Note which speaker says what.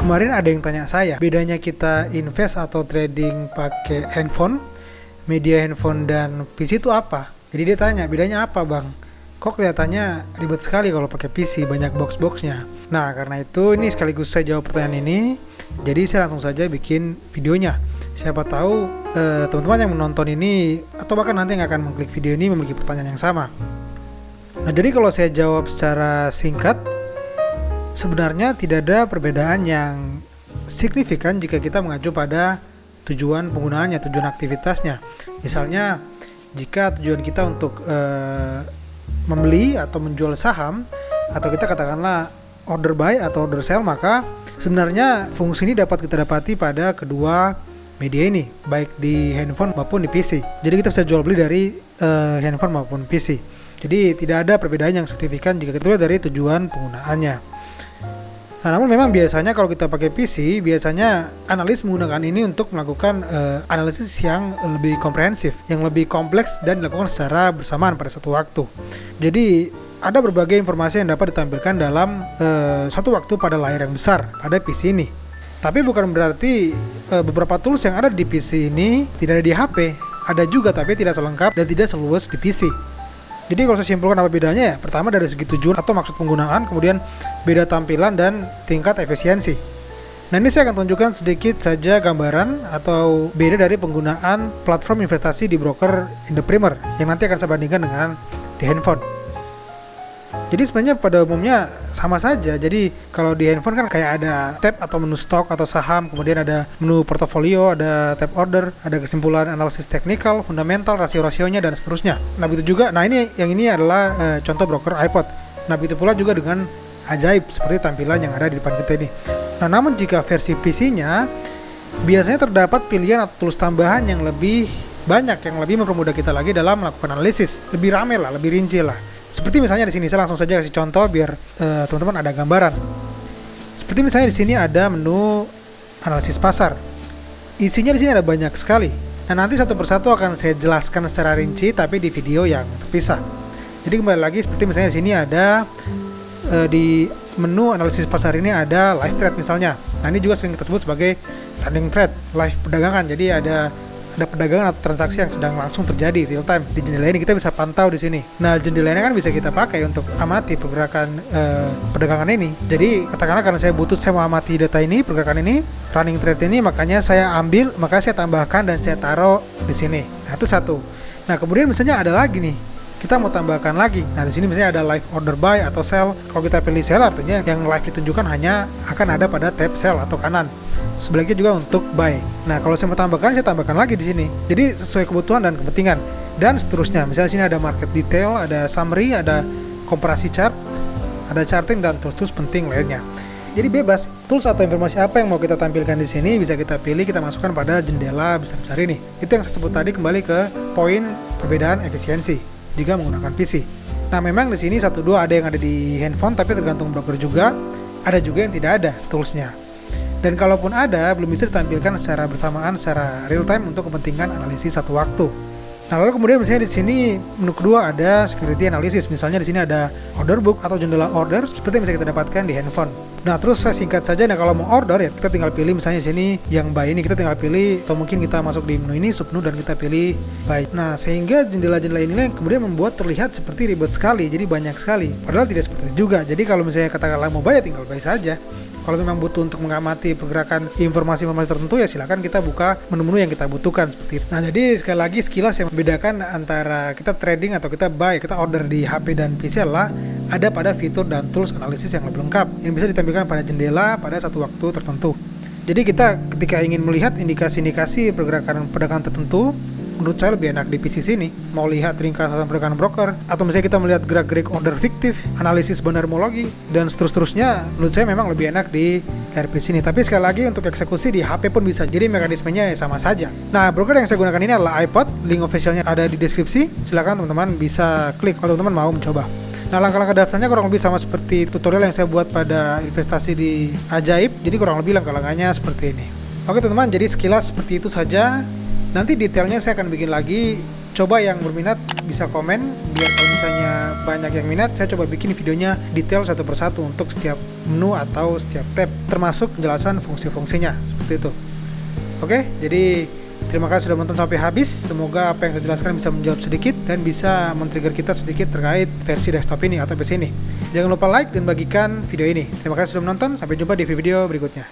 Speaker 1: Kemarin ada yang tanya saya, bedanya kita invest atau trading pakai handphone, media handphone dan PC itu apa? Jadi dia tanya, bedanya apa bang? Kok kelihatannya ribet sekali kalau pakai PC, banyak box-boxnya. Nah, karena itu ini sekaligus saya jawab pertanyaan ini. Jadi saya langsung saja bikin videonya. Siapa tahu teman-teman yang menonton ini atau bahkan nanti yang akan mengklik video ini memiliki pertanyaan yang sama. Nah, jadi kalau saya jawab secara singkat, sebenarnya tidak ada perbedaan yang signifikan jika kita mengacu pada tujuan penggunaannya, tujuan aktivitasnya. Misalnya, jika tujuan kita untuk membeli atau menjual saham, atau kita katakanlah order buy atau order sell, maka sebenarnya fungsi ini dapat kita dapati pada kedua media ini, baik di handphone maupun di PC. Jadi kita bisa jual beli dari handphone maupun PC. Jadi tidak ada perbedaan yang signifikan jika kita lihat dari tujuan penggunaannya. Nah, namun memang biasanya kalau kita pakai PC, biasanya analis menggunakan ini untuk melakukan analisis yang lebih komprehensif, yang lebih kompleks dan dilakukan secara bersamaan pada satu waktu. Jadi ada berbagai informasi yang dapat ditampilkan dalam satu waktu pada layar yang besar pada PC ini. Tapi bukan berarti beberapa tools yang ada di PC ini tidak ada di HP. Ada juga, tapi tidak selengkap dan tidak seluas di PC. Jadi kalau saya simpulkan apa bedanya ya, pertama dari segi tujuan atau maksud penggunaan, kemudian beda tampilan dan tingkat efisiensi. Nah, ini saya akan tunjukkan sedikit saja gambaran atau beda dari penggunaan platform investasi di broker Indeprimer yang nanti akan saya bandingkan dengan di handphone. Jadi sebenarnya pada umumnya sama saja. Jadi kalau di handphone kan kayak ada tab atau menu stok atau saham, kemudian ada menu portofolio, ada tab order, ada kesimpulan analisis teknikal, fundamental, rasio-rasionya dan seterusnya. Nah, begitu juga. Nah, ini adalah contoh broker iPod. Nah, begitu pula juga dengan Ajaib seperti tampilan yang ada di depan kita ini. Nah, namun jika versi PC-nya biasanya terdapat pilihan atau tools tambahan yang lebih banyak, yang lebih mempermudah kita lagi dalam melakukan analisis. Lebih ramai lah, lebih rinci lah. Seperti misalnya di sini saya langsung saja kasih contoh biar teman-teman ada gambaran. Seperti misalnya di sini ada menu analisis pasar. Isinya di sini ada banyak sekali. Nah, nanti satu persatu akan saya jelaskan secara rinci tapi di video yang terpisah. Jadi kembali lagi seperti misalnya di sini ada di menu analisis pasar ini ada live trade misalnya. Nah, ini juga sering kita sebut sebagai running trade, live perdagangan. Jadi ada perdagangan atau transaksi yang sedang langsung terjadi real time. Di jendela ini kita bisa pantau di sini. Nah, jendela ini kan bisa kita pakai untuk amati pergerakan perdagangan ini. Jadi katakanlah karena saya mau amati data ini, pergerakan ini, running trade ini, makanya saya ambil, maka saya tambahkan dan saya taruh di sini. Nah, itu satu. Nah, kemudian misalnya ada lagi nih, kita mau tambahkan lagi. Nah, di sini misalnya ada live order buy atau sell. Kalau kita pilih sell, artinya yang live ditunjukkan hanya akan ada pada tab sell atau kanan. Sebaliknya juga untuk buy. Nah, kalau saya mau tambahkan, saya tambahkan lagi di sini. Jadi sesuai kebutuhan dan kepentingan dan seterusnya. Misalnya sini ada market detail, ada summary, ada komparasi chart, ada charting dan tools-tools penting lainnya. Jadi bebas, tools atau informasi apa yang mau kita tampilkan di sini bisa kita pilih, kita masukkan pada jendela besar-besar ini. Itu yang saya sebut tadi, kembali ke poin perbedaan efisiensi jika menggunakan PC. Nah, memang di sini 1-2 ada yang ada di handphone, tapi tergantung broker juga. Ada juga yang tidak ada toolsnya. Dan kalaupun ada, belum bisa ditampilkan secara bersamaan, secara real time untuk kepentingan analisis satu waktu. Nah, lalu kemudian misalnya di sini menu kedua ada security analysis. Misalnya di sini ada order book atau jendela order seperti yang bisa kita dapatkan di handphone. Nah, terus saya singkat saja. Nah, kalau mau order ya kita tinggal pilih misalnya di sini yang buy ini, kita tinggal pilih, atau mungkin kita masuk di menu ini submenu dan kita pilih buy. Nah, sehingga jendela-jendela inilah yang kemudian membuat terlihat seperti ribet sekali, jadi banyak sekali. Padahal tidak seperti itu juga. Jadi kalau misalnya katakanlah mau buy ya tinggal buy saja. Kalau memang butuh untuk mengamati pergerakan informasi-informasi tertentu ya silakan kita buka menu-menu yang kita butuhkan seperti itu. Nah, jadi sekali lagi sekilas yang membedakan antara kita trading atau kita buy, kita order di HP dan PC adalah ada pada fitur dan tools analisis yang lebih lengkap yang bisa ditampilkan pada jendela pada satu waktu tertentu. Jadi kita ketika ingin melihat indikasi-indikasi pergerakan perdagangan tertentu, menurut saya lebih enak di PC sini. Mau lihat ringkasan perdagangan broker, atau misalnya kita melihat gerak-gerik order fiktif, analisis bandarmologi, dan seterusnya, menurut saya memang lebih enak di PC ini. Tapi sekali lagi untuk eksekusi di HP pun bisa, jadi mekanismenya sama saja. Nah, broker yang saya gunakan ini adalah iPod, link officialnya ada di deskripsi. Silakan teman-teman bisa klik kalau teman-teman mau mencoba. Nah, langkah-langkah daftarnya kurang lebih sama seperti tutorial yang saya buat pada investasi di Ajaib, jadi kurang lebih langkah-langkahnya seperti ini. Oke teman-teman, jadi sekilas seperti itu saja. Nanti detailnya saya akan bikin lagi Coba yang berminat bisa komen, biar kalau misalnya banyak yang minat, saya coba bikin videonya detail satu persatu untuk setiap menu atau setiap tab, termasuk penjelasan fungsi-fungsinya, seperti itu. Oke, jadi terima kasih sudah menonton sampai habis. Semoga apa yang saya jelaskan bisa menjawab sedikit dan bisa men-trigger kita sedikit terkait versi desktop ini atau PC ini. Jangan lupa like dan bagikan video ini. Terima kasih sudah menonton, sampai jumpa di video berikutnya.